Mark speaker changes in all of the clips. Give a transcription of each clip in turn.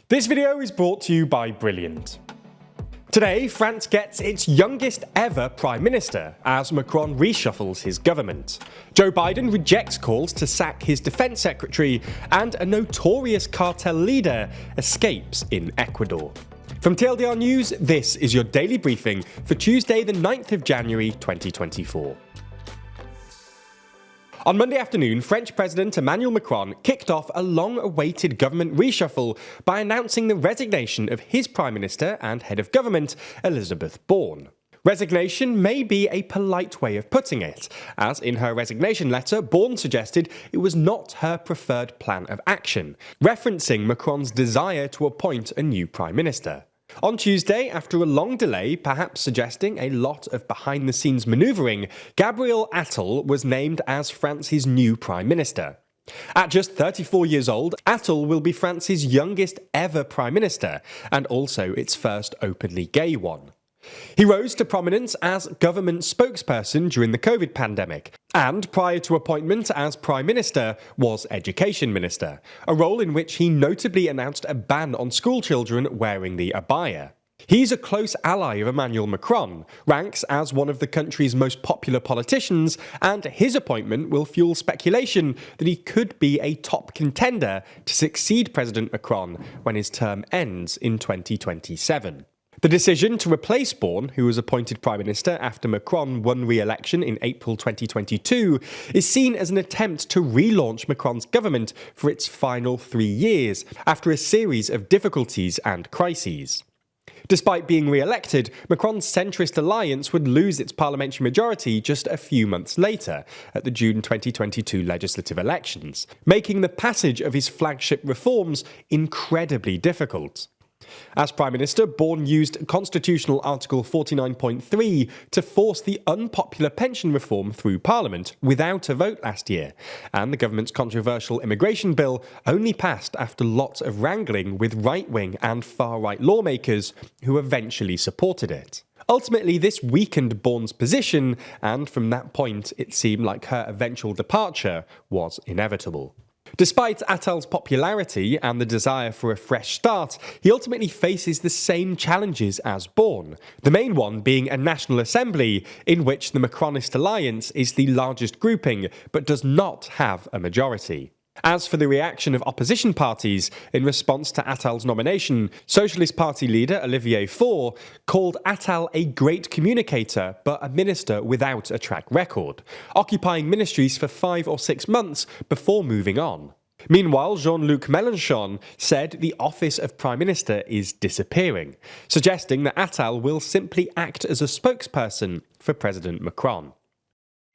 Speaker 1: This video is brought to you by Brilliant. Today, France gets its youngest ever Prime Minister as Macron reshuffles his government. Joe Biden rejects calls to sack his defense secretary, and a notorious cartel leader escapes in Ecuador. From TLDR News, this is your daily briefing for Tuesday the 9th of January 2024. On Monday afternoon, French President Emmanuel Macron kicked off a long-awaited government reshuffle by announcing the resignation of his Prime Minister and Head of Government, Elisabeth Borne. Resignation may be a polite way of putting it, as in her resignation letter, Borne suggested it was not her preferred plan of action, referencing Macron's desire to appoint a new Prime Minister. On Tuesday, after a long delay, perhaps suggesting a lot of behind-the-scenes manoeuvring, Gabriel Attal was named as France's new Prime Minister. At just 34 years old, Attal will be France's youngest ever Prime Minister, and also its first openly gay one. He rose to prominence as government spokesperson during the COVID pandemic, and prior to appointment as Prime Minister was Education Minister, a role in which he notably announced a ban on schoolchildren wearing the abaya. He's a close ally of Emmanuel Macron, ranks as one of the country's most popular politicians, and his appointment will fuel speculation that he could be a top contender to succeed President Macron when his term ends in 2027. The decision to replace Borne, who was appointed Prime Minister after Macron won re-election in April 2022, is seen as an attempt to relaunch Macron's government for its final 3 years, after a series of difficulties and crises. Despite being re-elected, Macron's centrist alliance would lose its parliamentary majority just a few months later, at the June 2022 legislative elections, making the passage of his flagship reforms incredibly difficult. As Prime Minister, Borne used Constitutional Article 49.3 to force the unpopular pension reform through Parliament without a vote last year, and the government's controversial immigration bill only passed after lots of wrangling with right-wing and far-right lawmakers who eventually supported it. Ultimately, this weakened Borne's position, and from that point it seemed like her eventual departure was inevitable. Despite Attal's popularity and the desire for a fresh start, he ultimately faces the same challenges as Borne, the main one being a National Assembly in which the Macronist alliance is the largest grouping but does not have a majority. As for the reaction of opposition parties, in response to Attal's nomination, Socialist Party leader Olivier Faure called Attal a great communicator but a minister without a track record, occupying ministries for 5 or 6 months before moving on. Meanwhile, Jean-Luc Mélenchon said the office of Prime Minister is disappearing, suggesting that Attal will simply act as a spokesperson for President Macron.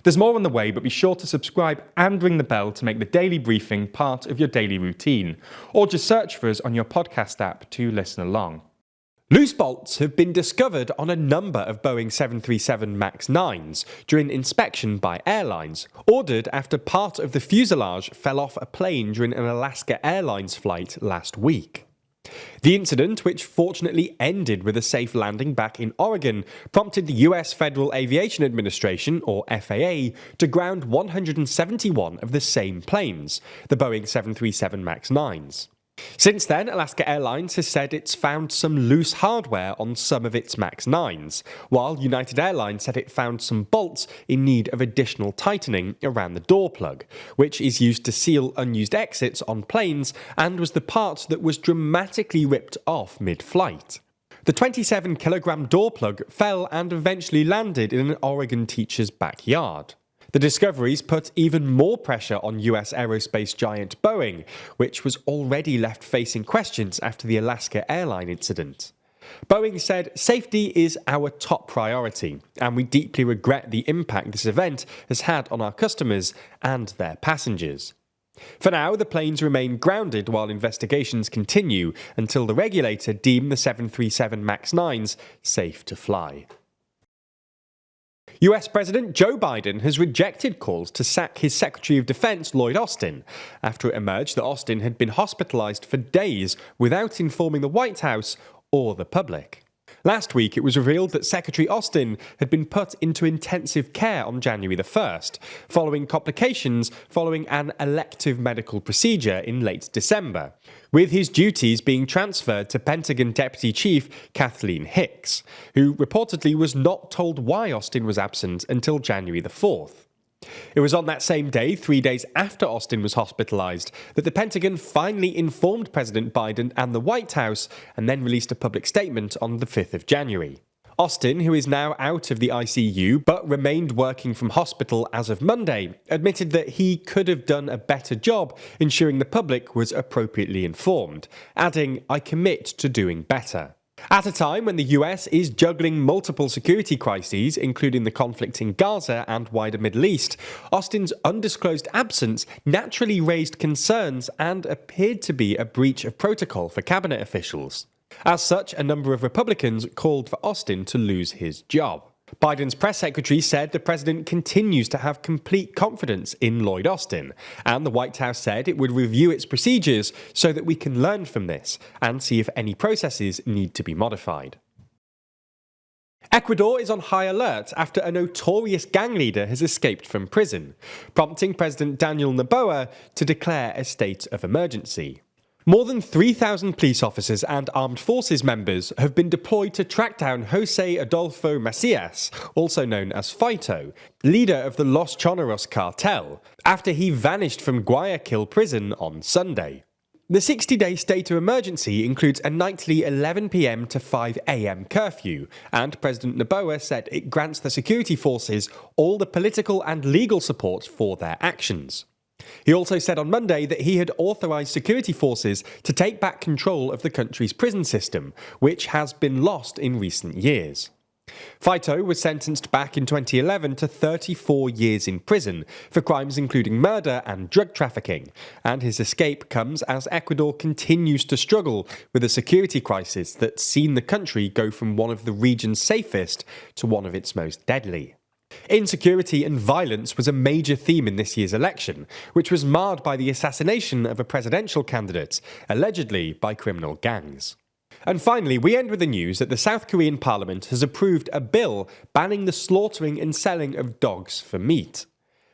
Speaker 1: There's more on the way, but be sure to subscribe and ring the bell to make the daily briefing part of your daily routine, or just search for us on your podcast app to listen along. Loose bolts have been discovered on a number of Boeing 737 MAX 9s during inspection by airlines, ordered after part of the fuselage fell off a plane during an Alaska Airlines flight last week. The incident, which fortunately ended with a safe landing back in Oregon, prompted the US Federal Aviation Administration, or FAA, to ground 171 of the same planes, the Boeing 737 MAX 9s. Since then, Alaska Airlines has said it's found some loose hardware on some of its MAX 9s, while United Airlines said it found some bolts in need of additional tightening around the door plug, which is used to seal unused exits on planes and was the part that was dramatically ripped off mid-flight. The 27-kilogram door plug fell and eventually landed in an Oregon teacher's backyard. The discoveries put even more pressure on US aerospace giant Boeing, which was already left facing questions after the Alaska airline incident. Boeing said, "Safety is our top priority, and we deeply regret the impact this event has had on our customers and their passengers." For now, the planes remain grounded while investigations continue until the regulator deemed the 737 MAX 9s safe to fly. US President Joe Biden has rejected calls to sack his Secretary of Defense Lloyd Austin, after it emerged that Austin had been hospitalized for days without informing the White House or the public. Last week, it was revealed that Secretary Austin had been put into intensive care on January the 1st, following complications following an elective medical procedure in late December, with his duties being transferred to Pentagon Deputy Chief Kathleen Hicks, who reportedly was not told why Austin was absent until January the 4th. It was on that same day, 3 days after Austin was hospitalized, that the Pentagon finally informed President Biden and the White House and then released a public statement on the 5th of January. Austin, who is now out of the ICU but remained working from hospital as of Monday, admitted that he could have done a better job ensuring the public was appropriately informed, adding, "I commit to doing better." At a time when the US is juggling multiple security crises, including the conflict in Gaza and wider Middle East, Austin's undisclosed absence naturally raised concerns and appeared to be a breach of protocol for cabinet officials. As such, a number of Republicans called for Austin to lose his job. Biden's press secretary said the president continues to have complete confidence in Lloyd Austin, and the White House said it would review its procedures so that we can learn from this and see if any processes need to be modified. Ecuador is on high alert after a notorious gang leader has escaped from prison, prompting President Daniel Noboa to declare a state of emergency. More than 3,000 police officers and armed forces members have been deployed to track down Jose Adolfo Macias, also known as Fito, leader of the Los Choneros cartel, after he vanished from Guayaquil prison on Sunday. The 60-day state of emergency includes a nightly 11 p.m. to 5 a.m. curfew, and President Noboa said it grants the security forces all the political and legal support for their actions. He also said on Monday that he had authorised security forces to take back control of the country's prison system, which has been lost in recent years. Fito was sentenced back in 2011 to 34 years in prison for crimes including murder and drug trafficking, and his escape comes as Ecuador continues to struggle with a security crisis that's seen the country go from one of the region's safest to one of its most deadly. Insecurity and violence was a major theme in this year's election, which was marred by the assassination of a presidential candidate, allegedly by criminal gangs. And finally, we end with the news that the South Korean parliament has approved a bill banning the slaughtering and selling of dogs for meat.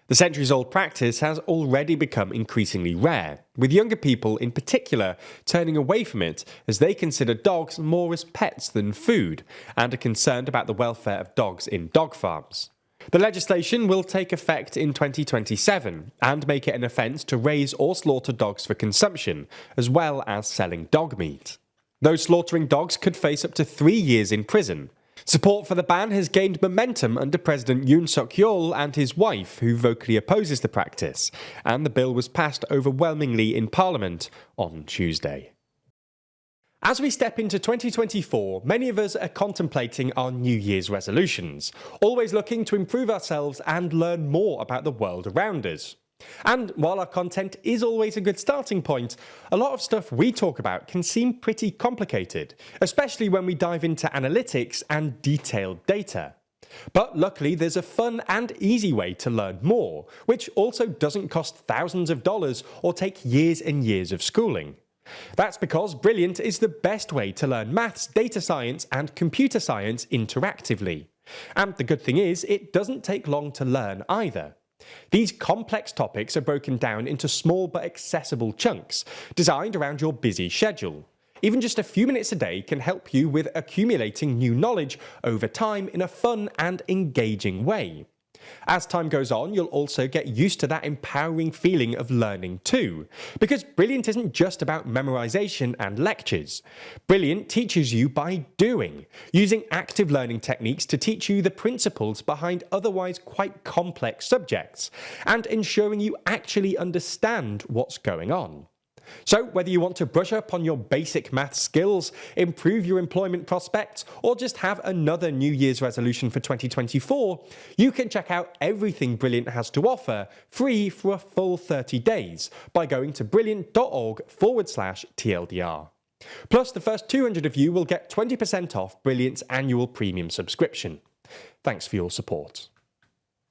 Speaker 1: The centuries-old practice has already become increasingly rare, with younger people in particular turning away from it as they consider dogs more as pets than food, and are concerned about the welfare of dogs in dog farms. The legislation will take effect in 2027 and make it an offence to raise or slaughter dogs for consumption, as well as selling dog meat. Those slaughtering dogs could face up to 3 years in prison. Support for the ban has gained momentum under President Yoon Suk-yeol and his wife, who vocally opposes the practice, and the bill was passed overwhelmingly in Parliament on Tuesday. As we step into 2024, many of us are contemplating our New Year's resolutions, always looking to improve ourselves and learn more about the world around us. And while our content is always a good starting point, a lot of stuff we talk about can seem pretty complicated, especially when we dive into analytics and detailed data. But luckily, there's a fun and easy way to learn more, which also doesn't cost thousands of dollars or take years and years of schooling. That's because Brilliant is the best way to learn maths, data science, and computer science interactively. And the good thing is, it doesn't take long to learn either. These complex topics are broken down into small but accessible chunks, designed around your busy schedule. Even just a few minutes a day can help you with accumulating new knowledge over time in a fun and engaging way. As time goes on, you'll also get used to that empowering feeling of learning too, because Brilliant isn't just about memorization and lectures. Brilliant teaches you by doing, using active learning techniques to teach you the principles behind otherwise quite complex subjects, and ensuring you actually understand what's going on. So whether you want to brush up on your basic math skills, improve your employment prospects, or just have another New Year's resolution for 2024, you can check out everything Brilliant has to offer free for a full 30 days by going to brilliant.org/TLDR. Plus, the first 200 of you will get 20% off Brilliant's annual premium subscription. Thanks for your support.